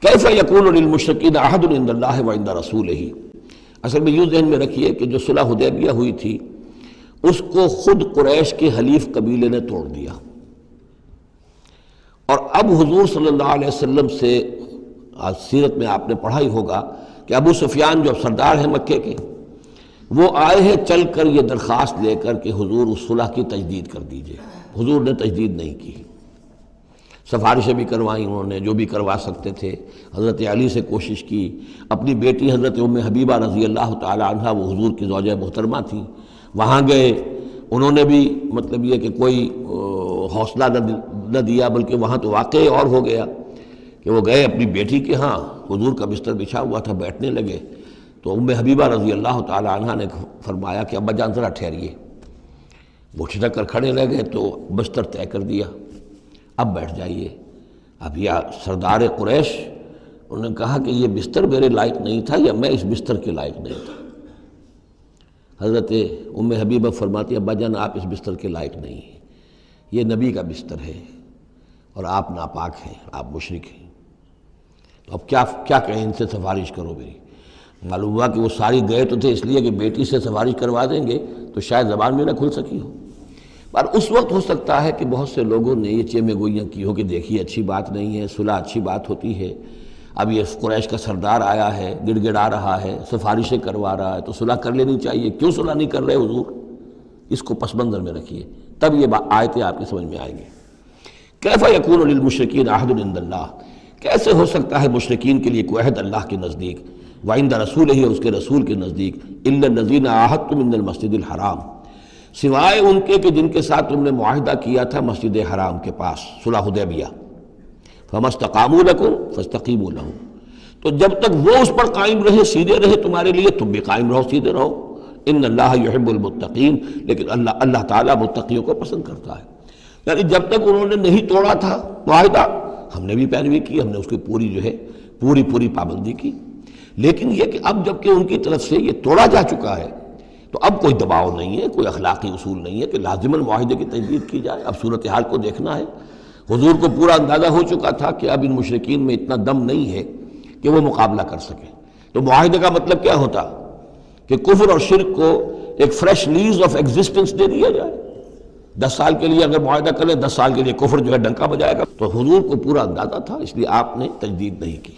کیف یکون للمشرکین عہد عند اللہ وعند رسولہ، اصل میں یوں ذہن میں رکھیے کہ جو صلح حدیبیہ ہوئی تھی اس کو خود قریش کے حلیف قبیلے نے توڑ دیا، اور اب حضور صلی اللہ علیہ وسلم سے سیرت میں آپ نے پڑھا ہی ہوگا کہ ابو سفیان جو سردار ہیں مکے کے، وہ آئے ہیں چل کر یہ درخواست لے کر کہ حضور اس صلح کی تجدید کر دیجئے۔ حضور نے تجدید نہیں کی، سفارشیں بھی کروائیں انہوں نے جو بھی کروا سکتے تھے، حضرت علی سے کوشش کی، اپنی بیٹی حضرت ام حبیبہ رضی اللہ تعالی عنہا وہ حضور کی زوجہ محترمہ تھیں، وہاں گئے، انہوں نے بھی مطلب یہ کہ کوئی حوصلہ نہ دیا، بلکہ وہاں تو واقعی اور ہو گیا کہ وہ گئے اپنی بیٹی کے ہاں، حضور کا بستر بچھا ہوا تھا، بیٹھنے لگے تو ام حبیبہ رضی اللہ تعالی عنہا نے فرمایا کہ ابا جان ذرا ٹھہریے، وہ ٹھٹک کر کھڑے رہ گئے تو بستر طے کر دیا، اب بیٹھ جائیے۔ اب یہ سردار قریش انہوں نے کہا کہ یہ بستر میرے لائق نہیں تھا یا میں اس بستر کے لائق نہیں تھا۔ حضرت ام حبیبہ فرماتی ابا جان آپ اس بستر کے لائق نہیں ہیں، یہ نبی کا بستر ہے اور آپ ناپاک ہیں، آپ مشرک ہیں، تو اب کیا کہیں، ان سے سفارش کرو میری۔ معلوم ہوا کہ وہ ساری گئے تو تھے اس لیے کہ بیٹی سے سفارش کروا دیں گے تو شاید زبان میں نہ کھل سکی ہو، پر اس وقت ہو سکتا ہے کہ بہت سے لوگوں نے یہ چیمے گوئیاں کی ہو کہ دیکھیے اچھی بات نہیں ہے، صلح اچھی بات ہوتی ہے، اب یہ قریش کا سردار آیا ہے، گڑ گڑا رہا ہے، سفارشیں کروا رہا ہے، تو صلح کر لینی چاہیے، کیوں صلح نہیں کر رہے حضور؟ اس کو پس منظر میں رکھیے، تب یہ آیتیں آپ کی سمجھ میں آئیں گی۔ کیف یکون للمشرکین عہد عند اللہ، کیسے ہو سکتا ہے مشرکین کے لیے کوئی عہد اللہ کے نزدیک، وعند رسولہ اور اس کے رسول کے نزدیک، الا الذین عاہدتم من المسجد الحرام، سوائے ان کے کہ جن کے ساتھ تم نے معاہدہ کیا تھا مسجد حرام کے پاس، صلح حدیبیہ، فما استقاموا لکم فاستقیموا لہم، تو جب تک وہ اس پر قائم رہے، سیدھے رہے تمہارے لیے، تم بھی قائم رہو، سیدھے رہو۔ ان اللہ یحب المتقین، لیکن اللہ تعالیٰ متقیوں کو پسند کرتا ہے، یعنی جب تک انہوں نے نہیں توڑا تھا معاہدہ ہم نے بھی پیروی کی، ہم نے اس کی پوری جو ہے پوری پابندی کی، لیکن یہ کہ اب جب کہ ان کی طرف سے یہ توڑا جا چکا ہے تو اب کوئی دباؤ نہیں ہے، کوئی اخلاقی اصول نہیں ہے کہ لازماً معاہدے کی تجدید کی جائے، اب صورتحال کو دیکھنا ہے۔ حضور کو پورا اندازہ ہو چکا تھا کہ اب ان مشرکین میں اتنا دم نہیں ہے کہ وہ مقابلہ کر سکیں، تو معاہدے کا مطلب کیا ہوتا کہ کفر اور شرک کو ایک فریش لیز آف ایگزسٹنس دے دیا جائے، 10 سال کے لیے اگر معاہدہ کریں 10 سال کے لیے کفر جو ہے ڈنکا بجائے گا، تو حضور کو پورا اندازہ تھا، اس لیے آپ نے تجدید نہیں کی۔